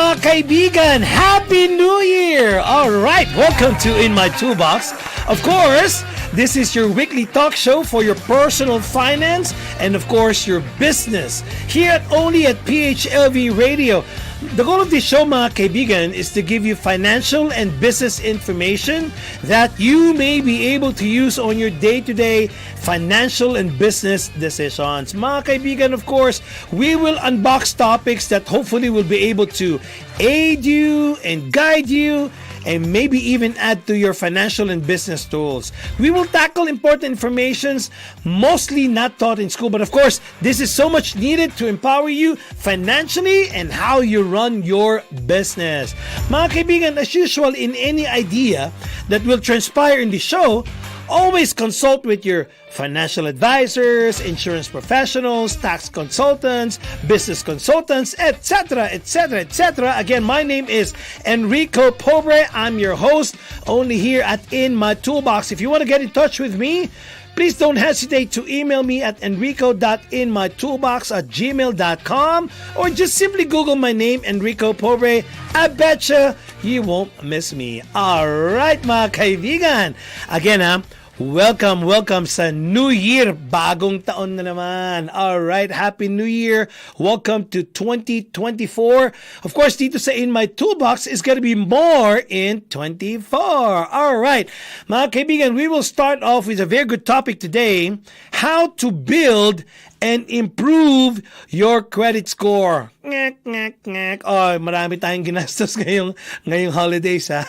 mga kaibigan! Happy New Year! Alright, welcome to In My Toolbox. Of course, this is your weekly talk show for your personal finance and of course your business. Here only at PHLV Radio. The goal of this show, mga kaibigan, is to give you financial and business information that you may be able to use on your day-to-day financial and business decisions. Mga kaibigan, of course, we will unbox topics that hopefully will be able to aid you and guide you and maybe even add to your financial and business tools. We will tackle important informations mostly not taught in school, but of course, this is so much needed to empower you financially and how you run your business. Mga kaibigan, as usual, in any idea that will transpire in the show, always consult with your financial advisors, insurance professionals, tax consultants, business consultants, etc., etc., etc. Again, my name is Enrico Pobre. I'm your host, only here at In My Toolbox. If you want to get in touch with me, please don't hesitate to email me at enrico.inmytoolbox@gmail.com or just simply Google my name, Enrico Pobre. I betcha you won't miss me. Alright, mga kaibigan. Again, welcome sa New Year. Bagong taon na naman. Alright, Happy New Year. Welcome to 2024. Of course, dito sa In My Toolbox is gonna be more in 24. Alright, mga kaibigan, we will start off with a very good topic today. How to build and improve your credit score. Oh, marami tayong ginastos ngayong holidays, ha?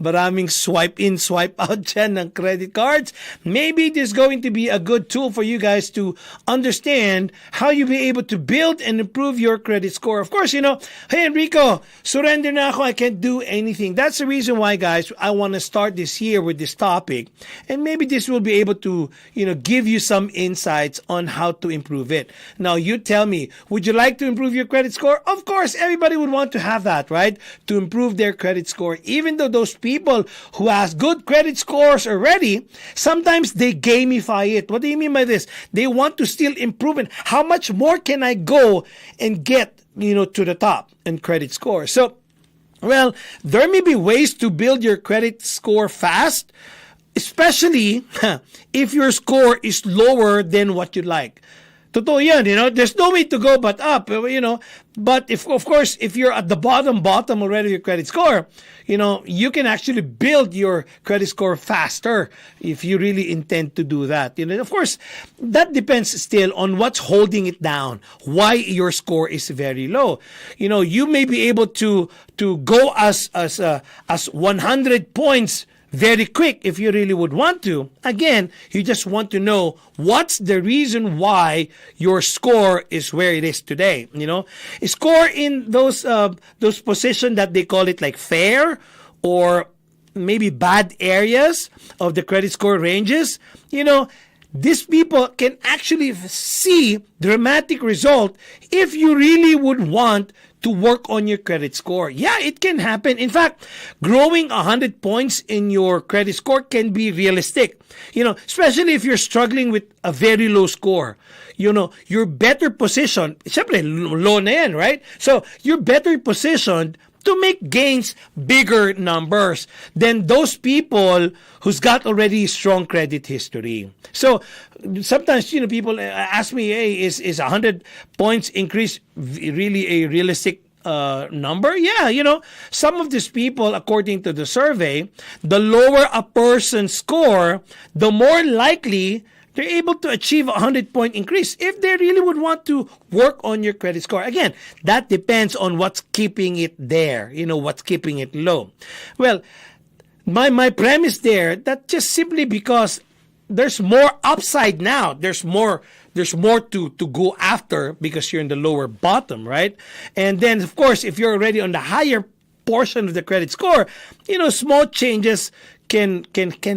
Maraming swipe in, swipe out dyan ng credit cards. Maybe this is going to be a good tool for you guys to understand how you be able to build and improve your credit score. Of course, hey Enrico, surrender na ako, I can't do anything. That's the reason why, guys, I want to start this year with this topic. And maybe this will be able to, give you some insights on how to improve it. Now, you tell me, would you like to improve your credit score? Of course, everybody would want to have that, right? To improve their credit score. Even though those people who has good credit scores already, sometimes they gamify it. What do you mean by this? They want to still improve it. How much more can I go and get, to the top in credit score? So, well, there may be ways to build your credit score fast, especially if your score is lower than what you'd like. Totoo yan, there's no way to go but up, but if you're at the bottom already of your credit score, you can actually build your credit score faster if you really intend to do that. Of course, that depends still on what's holding it down, why your score is very low. You may be able to go as 100 points very quick if you really would want to. Again, you just want to know what's the reason why your score is where it is today. Score in those positions that they call it like fair or maybe bad areas of the credit score ranges. These people can actually see dramatic result if you really would want to work on your credit score. Yeah, it can happen. In fact, growing 100 points in your credit score can be realistic. Especially if you're struggling with a very low score. You're better positioned. Siyempre, low na yan, right? So, you're better positioned to make gains bigger numbers than those people who's got already strong credit history. So sometimes, people ask me, hey, is 100 points increase really a realistic number? Yeah, some of these people, according to the survey, the lower a person's score, the more likely they're able to achieve a 100-point increase if they really would want to work on your credit score. Again, that depends on what's keeping it there, what's keeping it low. Well, my premise there, that just simply because there's more upside now. There's more to go after because you're in the lower bottom, right? And then, of course, if you're already on the higher portion of the credit score, small changes can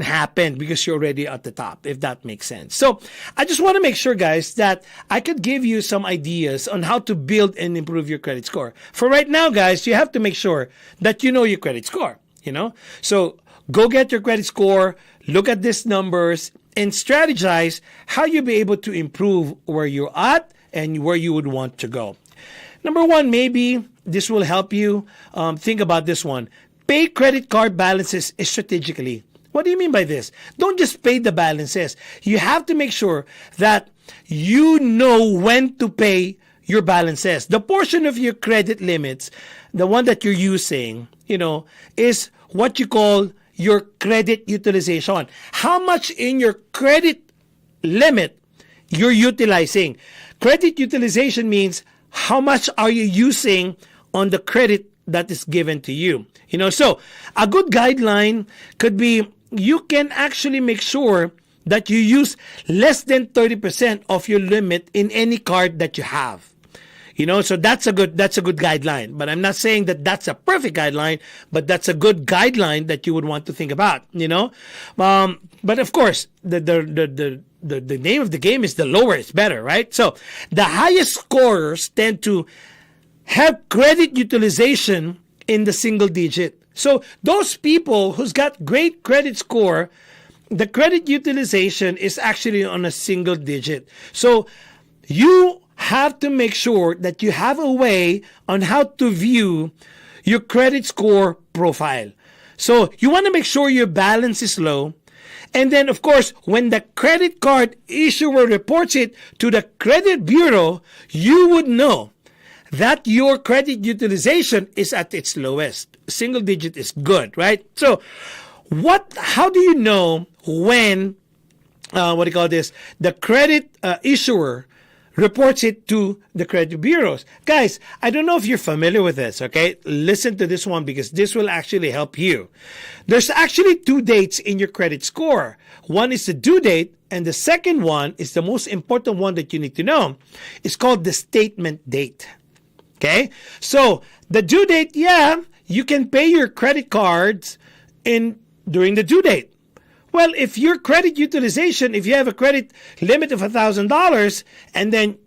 happen because you're already at the top, if that makes sense. So I just want to make sure, guys, that I could give you some ideas on how to build and improve your credit score. For right now, guys, you have to make sure that you know your credit score, So go get your credit score, look at these numbers, and strategize how you'll be able to improve where you're at and where you would want to go. Number one, maybe this will help you think about this one. Pay credit card balances strategically. What do you mean by this? Don't just pay the balances. You have to make sure that you know when to pay your balances. The portion of your credit limits, the one that you're using, is what you call your credit utilization. How much in your credit limit you're utilizing. Credit utilization means how much are you using on the credit that is given to you. So a good guideline could be you can actually make sure that you use less than 30% of your limit in any card that you have. So that's a good guideline. But I'm not saying that that's a perfect guideline, but that's a good guideline that you would want to think about. But of course, the name of the game is the lower is better, right? So the highest scorers tend to have credit utilization in the single digit. So those people who's got great credit score, the credit utilization is actually on a single digit. So you have to make sure that you have a way on how to view your credit score profile. So you want to make sure your balance is low. And then, of course, when the credit card issuer reports it to the credit bureau, you would know that your credit utilization is at its lowest. Single digit is good, right? So how do you know when, the credit issuer reports it to the credit bureaus? Guys, I don't know if you're familiar with this, okay? Listen to this one because this will actually help you. There's actually 2 dates in your credit score. One is the due date, and the second one is the most important one that you need to know. It's called the statement date. Okay? So, the due date, you can pay your credit cards during the due date. Well, if your credit utilization, if you have a credit limit of $1,000 and then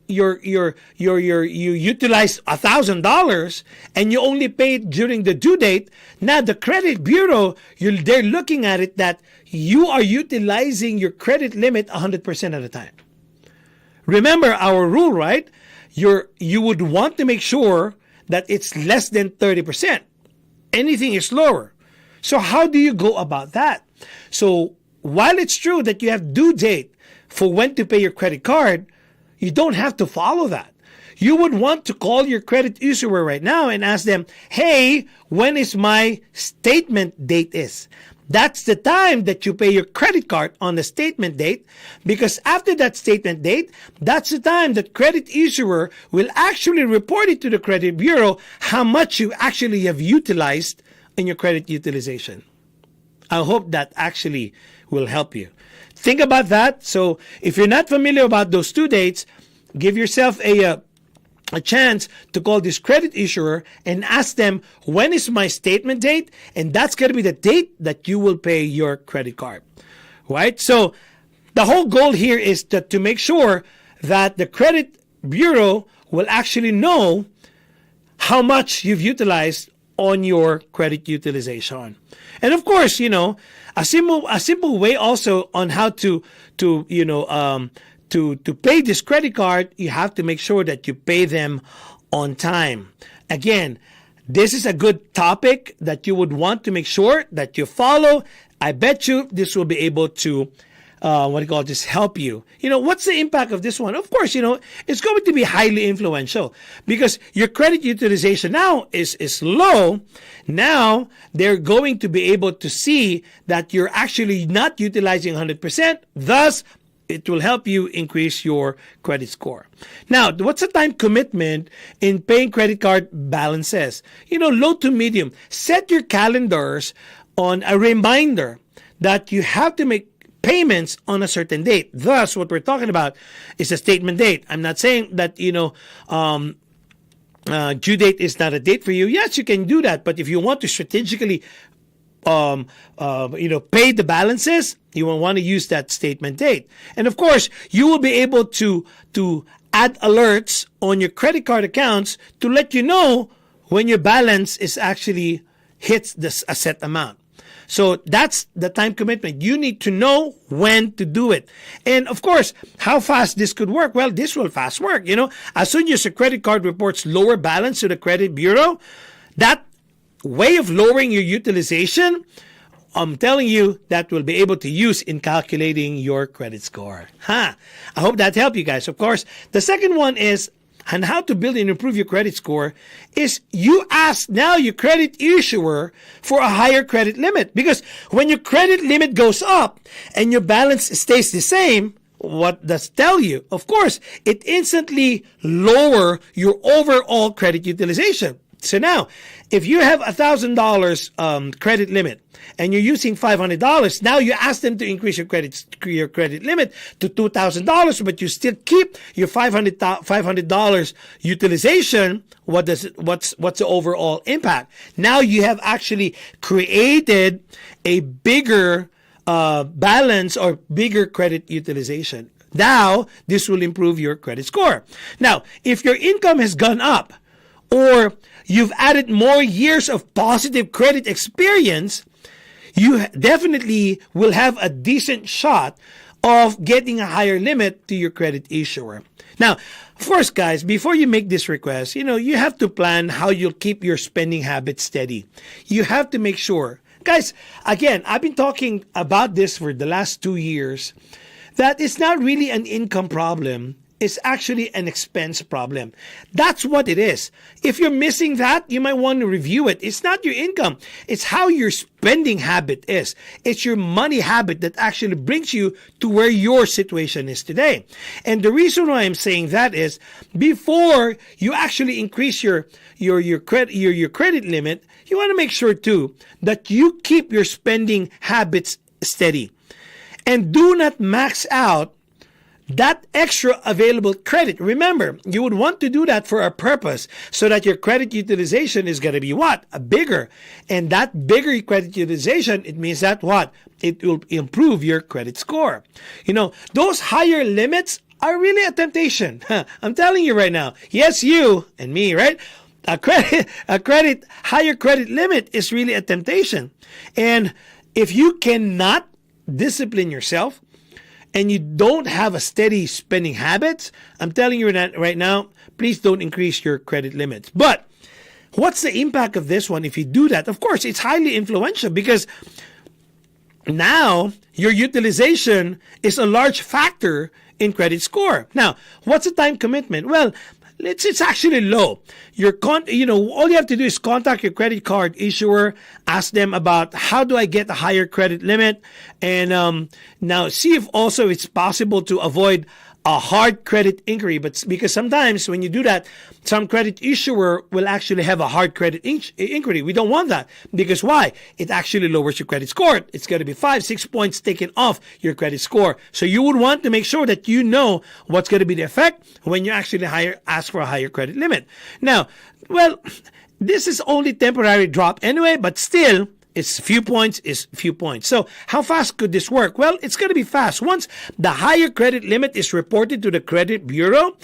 you utilize $1,000 and you only paid during the due date, now the credit bureau, they're looking at it that you are utilizing your credit limit 100% of the time. Remember our rule, right? You would want to make sure that it's less than 30%. Anything is lower. So how do you go about that? So while it's true that you have due date for when to pay your credit card, you don't have to follow that. You would want to call your credit issuer right now and ask them, hey, when is my statement date is? That's the time that you pay your credit card on the statement date, because after that statement date, that's the time that credit issuer will actually report it to the credit bureau how much you actually have utilized in your credit utilization. I hope that actually will help you. Think about that. So if you're not familiar about those 2 dates, give yourself a chance to call this credit issuer and ask them, when is my statement date? And that's going to be the date that you will pay your credit card, right? So the whole goal here is to make sure that the credit bureau will actually know how much you've utilized on your credit utilization. And of course, a simple way also on how to pay this credit card, you have to make sure that you pay them on time. Again, this is a good topic that you would want to make sure that you follow. I bet you this will be able to just help you. What's the impact of this one? Of course, it's going to be highly influential because your credit utilization now is low. Now they're going to be able to see that you're actually not utilizing 100%. Thus, it will help you increase your credit score. Now, what's the time commitment in paying credit card balances? Low to medium. Set your calendars on a reminder that you have to make payments on a certain date. Thus, what we're talking about is a statement date. I'm not saying that, due date is not a date for you. Yes, you can do that. But if you want to strategically, pay the balances, you will want to use that statement date. And of course, you will be able to add alerts on your credit card accounts to let you know when your balance is actually hits a set amount. So that's the time commitment. You need to know when to do it. And of course, how fast this could work? Well, this will fast work. As soon as your credit card reports lower balance to the credit bureau, that way of lowering your utilization, I'm telling you, that will be able to use in calculating your credit score. I hope that helped you guys. Of course, the second one is, and how to build and improve your credit score, is you ask now your credit issuer for a higher credit limit. Because when your credit limit goes up and your balance stays the same, what does it tell you? Of course, it instantly lower your overall credit utilization. So now, if you have $1,000 credit limit and you're using $500, now you ask them to increase your credit limit to $2,000, but you still keep your $500 utilization. What's the overall impact? Now you have actually created a bigger balance or bigger credit utilization. Now this will improve your credit score. Now, if your income has gone up, or you've added more years of positive credit experience, you definitely will have a decent shot of getting a higher limit to your credit issuer. Now, of course, guys, before you make this request, you have to plan how you'll keep your spending habits steady. You have to make sure. Guys, again, I've been talking about this for the last 2 years, that it's not really an income problem. It's actually an expense problem. That's what it is. If you're missing that, you might want to review it. It's not your income. It's how your spending habit is. It's your money habit that actually brings you to where your situation is today. And the reason why I'm saying that is, before you actually increase your credit limit, you want to make sure too that you keep your spending habits steady. And do not max out that extra available credit. Remember, you would want to do that for a purpose, so that your credit utilization is going to be what? Bigger. And that bigger credit utilization, it means that what? It will improve your credit score. Those higher limits are really a temptation. I'm telling you right now. Yes, you and me, right? Higher credit limit is really a temptation. And if you cannot discipline yourself, and you don't have a steady spending habit, I'm telling you right now, please don't increase your credit limits. But what's the impact of this one if you do that? Of course, it's highly influential, because now your utilization is a large factor in credit score. Now, what's the time commitment? Well, it's actually low. All you have to do is contact your credit card issuer, ask them about how do I get a higher credit limit, and now see if also it's possible to avoid a hard credit inquiry. But because sometimes when you do that, some credit issuer will actually have a hard credit inquiry. We don't want that, because why? It actually lowers your credit score. It's going to be 5-6 points taken off your credit score. So you would want to make sure that you know what's going to be the effect when you actually ask for a higher credit limit. Now, well, this is only temporary drop anyway, but still, it's few points. So how fast could this work? Well, it's going to be fast. Once the higher credit limit is reported to the credit bureau,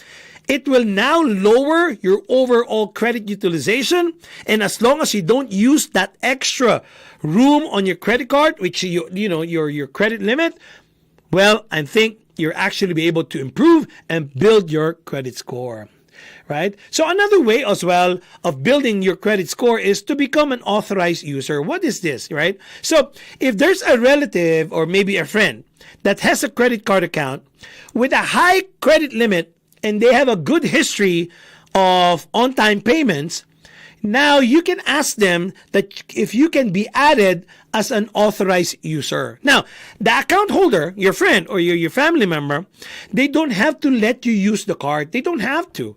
it will now lower your overall credit utilization. And as long as you don't use that extra room on your credit card, which your credit limit, well, I think you're actually be able to improve and build your credit score. Right? So another way as well of building your credit score is to become an authorized user. What is this, right? So if there's a relative or maybe a friend that has a credit card account with a high credit limit and they have a good history of on-time payments, now you can ask them that if you can be added as an authorized user. Now, the account holder, your friend or your family member, they don't have to let you use the card. They don't have to,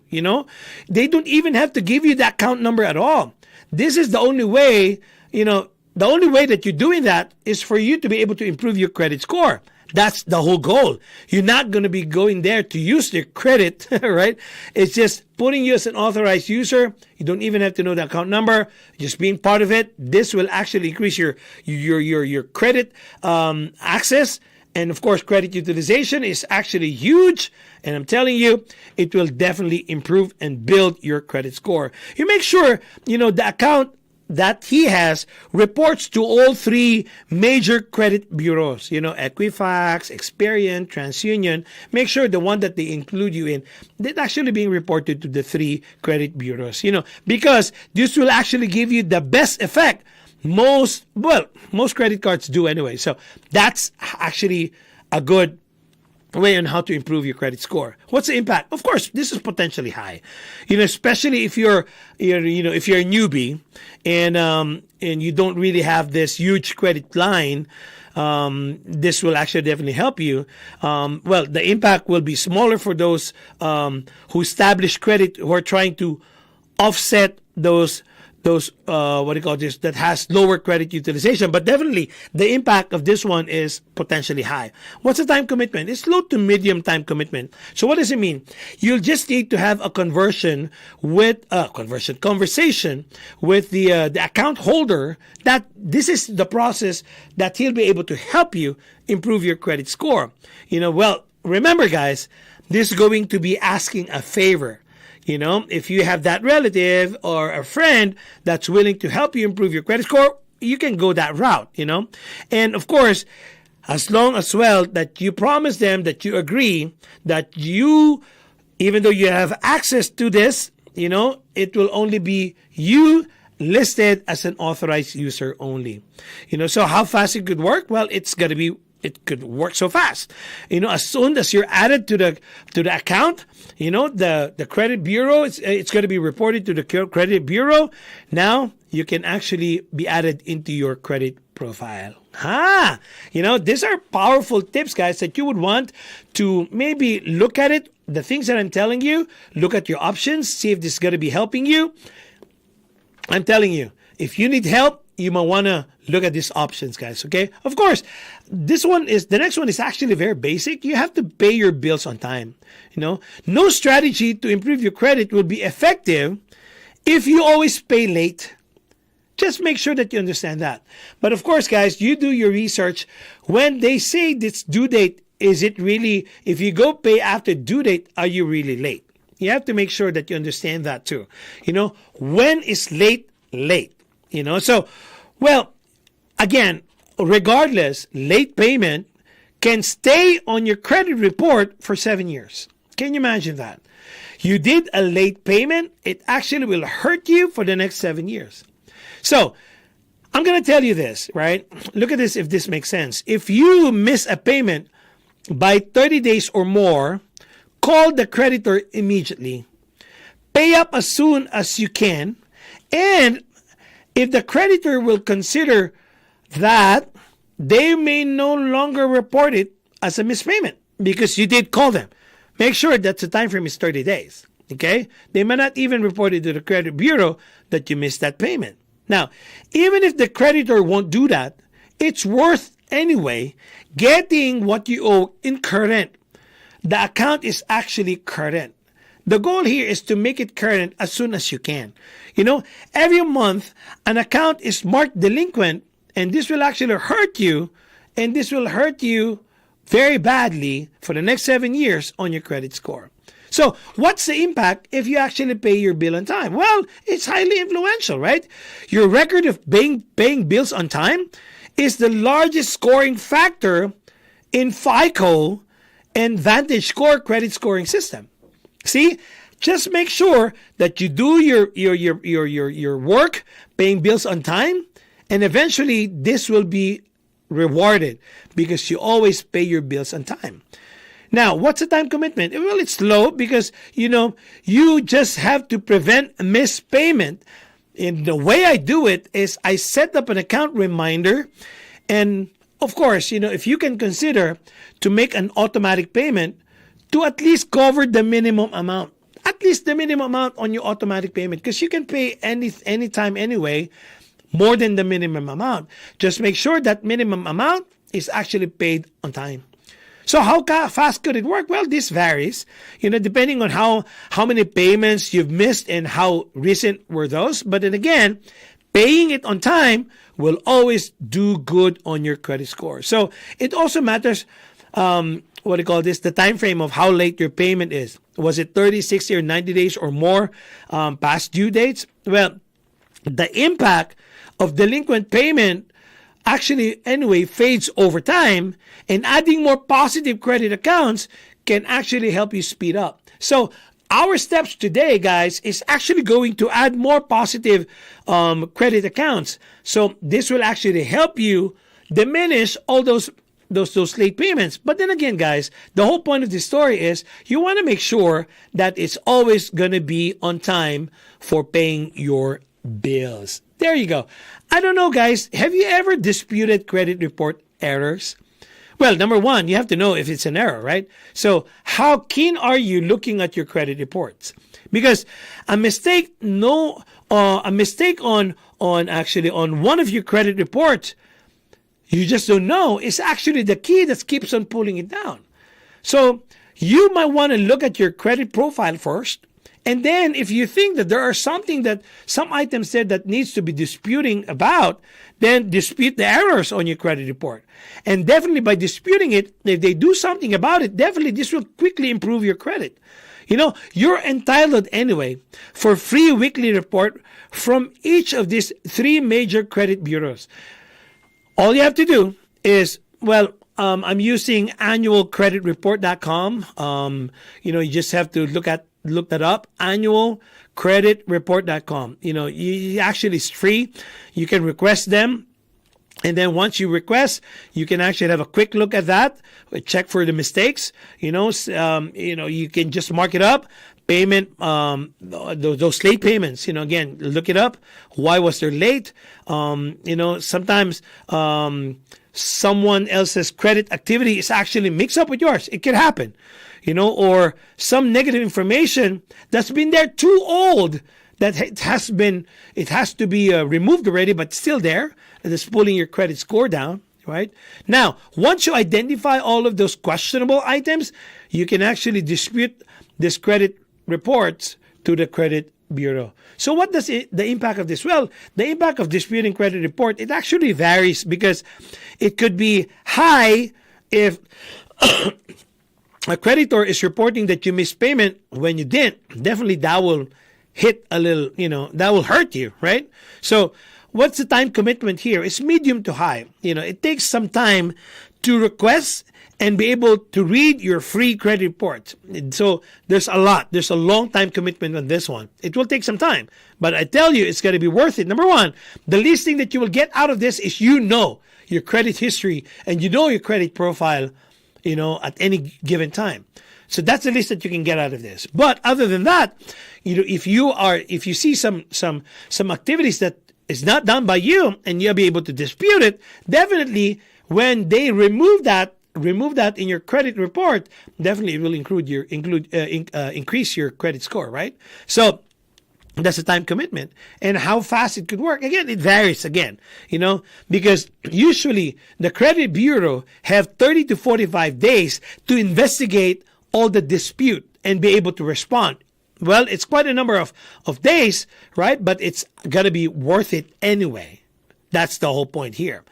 They don't even have to give you the account number at all. This is the only way, the only way that you're doing that is for you to be able to improve your credit score. That's the whole goal. You're not going to be going there to use their credit, right? It's just putting you as an authorized user. You don't even have to know the account number. Just being part of it. This will actually increase your credit access. And of course, credit utilization is actually huge. And I'm telling you, it will definitely improve and build your credit score. You make sure, the account that he has reports to all three major credit bureaus, Equifax, Experian, TransUnion. Make sure the one that they include you in, that's actually being reported to the three credit bureaus, because this will actually give you the best effect. Most credit cards do anyway. So that's actually a good way on how to improve your credit score. What's the impact? Of course, this is potentially high. Especially if you're a newbie and you don't really have this huge credit line. This will actually definitely help you. The impact will be smaller for those who establish credit, who are trying to offset those that has lower credit utilization. But definitely the impact of this one is potentially high. What's the time commitment? It's low to medium time commitment. So what does it mean? You'll just need to have a conversation with the account holder, that this is the process that he'll be able to help you improve your credit score. Remember guys, this is going to be asking a favor. If you have that relative or a friend that's willing to help you improve your credit score, you can go that route, And of course, as long as well that you promise them that you agree that you, even though you have access to this, it will only be you listed as an authorized user only. So how fast it could work? Well, it could work so fast. As soon as you're added to the account, the credit bureau, it's going to be reported to the credit bureau. Now you can actually be added into your credit profile. These are powerful tips, guys, that you would want to maybe look at it. The things that I'm telling you, look at your options, see if this is going to be helping you. I'm telling you, if you need help, you might want to look at these options, guys. Okay. Of course, the next one is actually very basic. You have to pay your bills on time. No strategy to improve your credit will be effective if you always pay late. Just make sure that you understand that. But of course, guys, you do your research. When they say this due date, is it really, if you go pay after due date, are you really late? You have to make sure that you understand that too. When is late? Again, regardless, late payment can stay on your credit report for 7 years. Can you imagine that? You did a late payment, it actually will hurt you for the next 7 years. So, I'm going to tell you this, right? Look at this if this makes sense. If you miss a payment by 30 days or more, call the creditor immediately. Pay up as soon as you can. And if the creditor will consider that, they may no longer report it as a mispayment because you did call them. Make sure that the time frame is 30 days. Okay? They may not even report it to the credit bureau that you missed that payment. Now, even if the creditor won't do that, it's worth anyway getting what you owe in current. The account is actually current. The goal here is to make it current as soon as you can. Every month, an account is marked delinquent, and this will actually hurt you, and this will hurt you very badly for the next 7 years on your credit score. So what's the impact if you actually pay your bill on time? Well, it's highly influential, right? Your record of paying bills on time is the largest scoring factor in FICO and Vantage Score credit scoring system. See, just make sure that you do your work, paying bills on time, and eventually this will be rewarded because you always pay your bills on time. Now, what's the time commitment? Well, it's low because, you just have to prevent missed payment. And the way I do it is I set up an account reminder. And of course, if you can consider to make an automatic payment to at least cover the minimum amount. At least the minimum amount on your automatic payment. Because you can pay anytime anyway, more than the minimum amount. Just make sure that minimum amount is actually paid on time. So how fast could it work? Well, this varies, depending on how many payments you've missed and how recent were those. But then again, paying it on time will always do good on your credit score. So it also matters, the time frame of how late your payment is. Was it 30, 60, or 90 days or more past due dates? Well, the impact of delinquent payment actually anyway fades over time, and adding more positive credit accounts can actually help you speed up. So our steps today, guys, is actually going to add more positive credit accounts. So this will actually help you diminish all those late payments. But then again, guys, the whole point of this story is you want to make sure that it's always going to be on time for paying your bills. There you go. I don't know, guys. Have you ever disputed credit report errors? Well, number one, you have to know if it's an error, right? So how keen are you looking at your credit reports? Because a mistake on one of your credit reports, you just don't know, is actually the key that keeps on pulling it down. So you might want to look at your credit profile first. And then if you think that there are some items there that needs to be disputing about, then dispute the errors on your credit report. And definitely by disputing it, if they do something about it, definitely this will quickly improve your credit. You know, you're entitled anyway for free weekly report from each of these 3 major credit bureaus. All you have to do is, I'm using annualcreditreport.com. You just have to look that up, annualcreditreport.com. Actually it's free. You can request them. And then once you request, you can actually have a quick look at that, check for the mistakes. You can just mark it up. Payment, those late payments, again, look it up. Why was there late? Sometimes someone else's credit activity is actually mixed up with yours. It can happen, or some negative information that's been there too old that it has to be removed already, but still there. And it's pulling your credit score down, right? Now, once you identify all of those questionable items, you can actually dispute this credit reports to the credit bureau. So what does the impact of this? Well, the impact of disputing credit report, it actually varies because it could be high if a creditor is reporting that you missed payment when you didn't. Definitely that will hit a little, that will hurt you, right? So what's the time commitment here? It's medium to high. It takes some time to request and be able to read your free credit report. So there's a long time commitment on this one. It will take some time, but I tell you, it's going to be worth it. Number one, the least thing that you will get out of this is your credit history and your credit profile, at any given time. So that's the least that you can get out of this. But other than that, if you see some activities that is not done by you and you'll be able to dispute it, definitely when they remove that in your credit report, definitely it will increase your credit score, right? So that's a time commitment. And how fast it could work, again, it varies because usually the credit bureau have 30 to 45 days to investigate all the dispute and be able to respond. Well, it's quite a number of days, right? But it's got to be worth it anyway. That's the whole point here.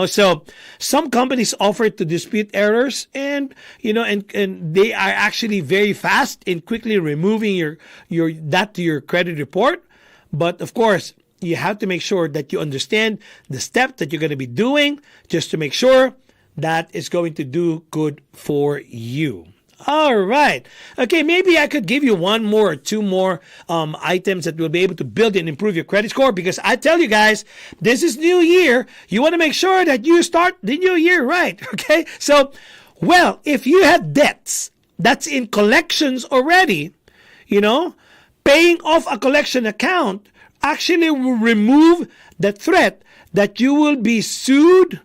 So some companies offer to dispute errors and they are actually very fast in quickly removing your to your credit report. But of course, you have to make sure that you understand the steps that you're going to be doing just to make sure that it's going to do good for you. All right. Okay, maybe I could give you one more or two more items that will be able to build and improve your credit score, because I tell you guys, this is new year. You want to make sure that you start the new year right. Okay. So, well, if you have debts that's in collections already, paying off a collection account actually will remove the threat that you will be sued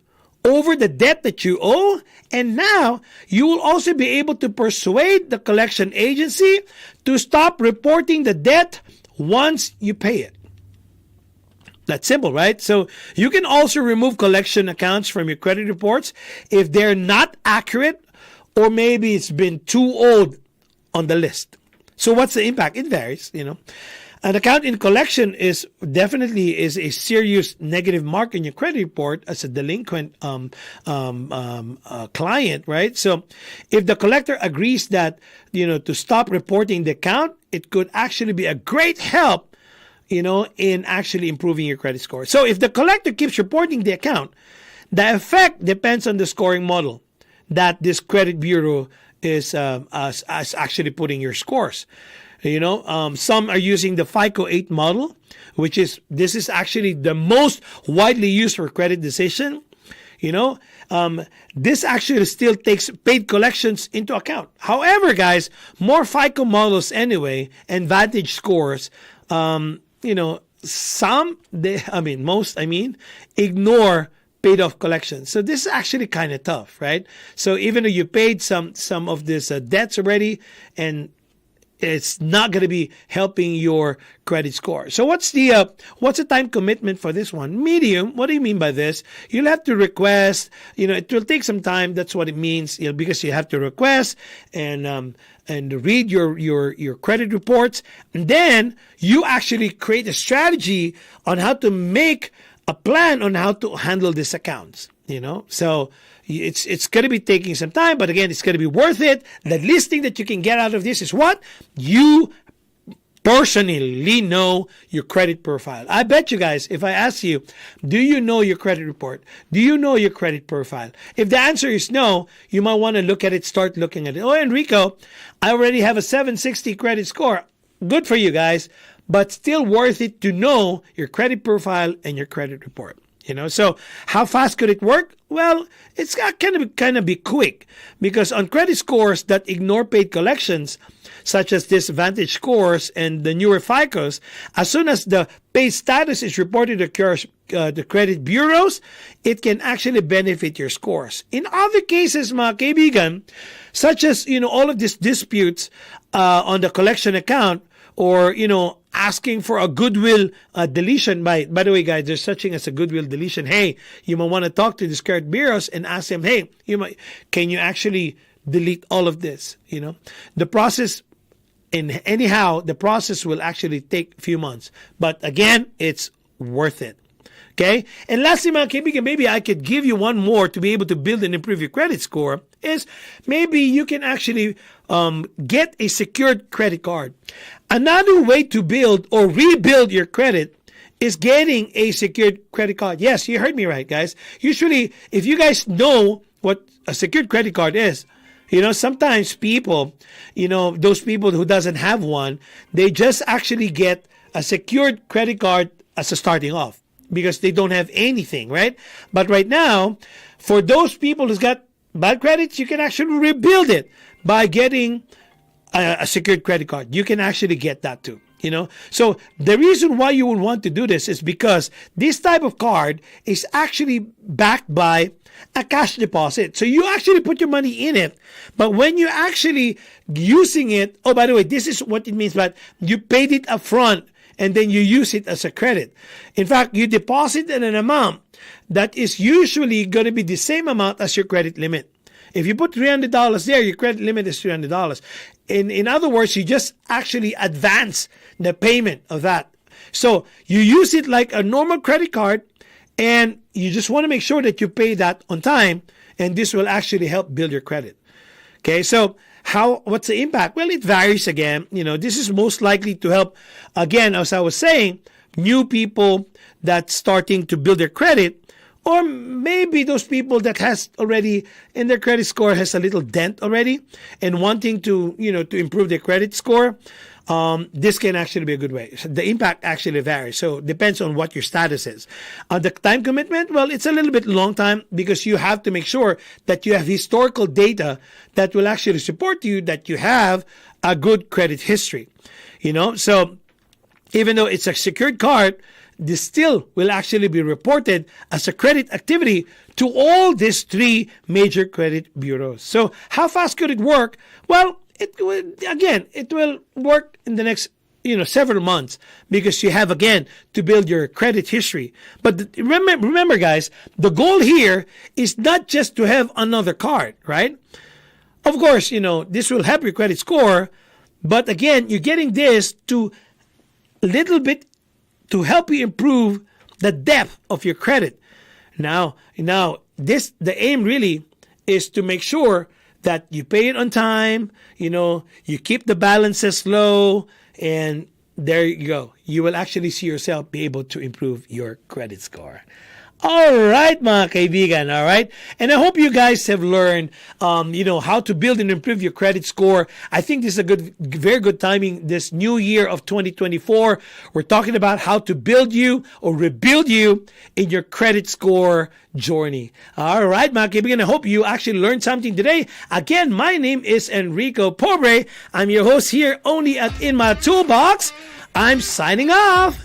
over the debt that you owe. And now you will also be able to persuade the collection agency to stop reporting the debt once you pay it. That's simple, right? So you can also remove collection accounts from your credit reports if they're not accurate, or maybe it's been too old on the list. So what's the impact? It varies, An account in collection is definitely a serious negative mark in your credit report as a delinquent client, right? So if the collector agrees that, to stop reporting the account, it could actually be a great help in actually improving your credit score. So if the collector keeps reporting the account, the effect depends on the scoring model that this credit bureau is as actually putting your scores. Some are using the FICO 8 model, this is actually the most widely used for credit decision. This actually still takes paid collections into account. However, guys, more FICO models anyway and Vantage scores, most ignore paid off collections. So this is actually kind of tough, right? So even though you paid some of these debts already, and it's not going to be helping your credit score. So what's the time commitment for this one? Medium. What do you mean by this? You'll have to request. It will take some time. That's what it means. Because you have to request and read your credit reports, and then you actually create a strategy on how to make a plan on how to handle these accounts. So it's going to be taking some time, but again, it's going to be worth it. The least thing that you can get out of this is what? You personally know your credit profile. I bet you guys, if I ask you, do you know your credit report? Do you know your credit profile? If the answer is no, you might want to look at it, start looking at it. Oh, Enrico, I already have a 760 credit score. Good for you guys, but still worth it to know your credit profile and your credit report. So how fast could it work? Well, it's got kind of be quick, because on credit scores that ignore paid collections, such as this Vantage scores and the newer FICOs, as soon as the paid status is reported to the credit bureaus, it can actually benefit your scores. In other cases, mga kaibigan, such as all of these disputes on the collection account, or asking for a goodwill deletion. By the way, guys, there's such thing as a goodwill deletion. Hey, you might want to talk to these credit bureaus and ask them, hey, can you actually delete all of this? The process, the process will actually take a few months, but again, it's worth it. Okay? And lastly, mga kaibigan, maybe I could give you one more to be able to build and improve your credit score, is maybe you can actually get a secured credit card. Another way to build or rebuild your credit is getting a secured credit card. Yes, you heard me right, guys. Usually, if you guys know what a secured credit card is, sometimes people, those people who doesn't have one, they just actually get a secured credit card as a starting off because they don't have anything, right? But right now, for those people who's got bad credits, you can actually rebuild it by getting a secured credit card. You can actually get that too. So the reason why you would want to do this is because this type of card is actually backed by a cash deposit. So you actually put your money in it, but when you're actually using it, oh, by the way, this is what it means, but you paid it up front and then you use it as a credit. In fact, you deposit an amount that is usually going to be the same amount as your credit limit. If you put $300 there, your credit limit is $300. In other words, you just actually advance the payment of that. So you use it like a normal credit card, and you just want to make sure that you pay that on time, and this will actually help build your credit. Okay, so what's the impact? Well, it varies again. This is most likely to help, again, as I was saying, new people that's starting to build their credit, or maybe those people that has already in their credit score has a little dent already and wanting to improve their credit score. This can actually be a good way. So the impact actually varies. So it depends on what your status is. The time commitment, well, it's a little bit long time because you have to make sure that you have historical data that will actually support you that you have a good credit history. So even though it's a secured card, this still will actually be reported as a credit activity to all these three major credit bureaus. So how fast could it work? Well, it will work in the next several months because you have, again, to build your credit history. But remember, guys, the goal here is not just to have another card, right? Of course, this will help your credit score, but again, you're getting this to little bit to help you improve the depth of your credit. Now, the aim really is to make sure that you pay it on time, you keep the balances low, and there you go. you will actually see yourself be able to improve your credit score. All right, mga kaibigan, all right? And I hope you guys have learned, how to build and improve your credit score. I think this is very good timing, this new year of 2024. We're talking about how to build you or rebuild you in your credit score journey. All right, mga kaibigan, I hope you actually learned something today. Again, my name is Enrico Pobre. I'm your host here only at In My Toolbox. I'm signing off.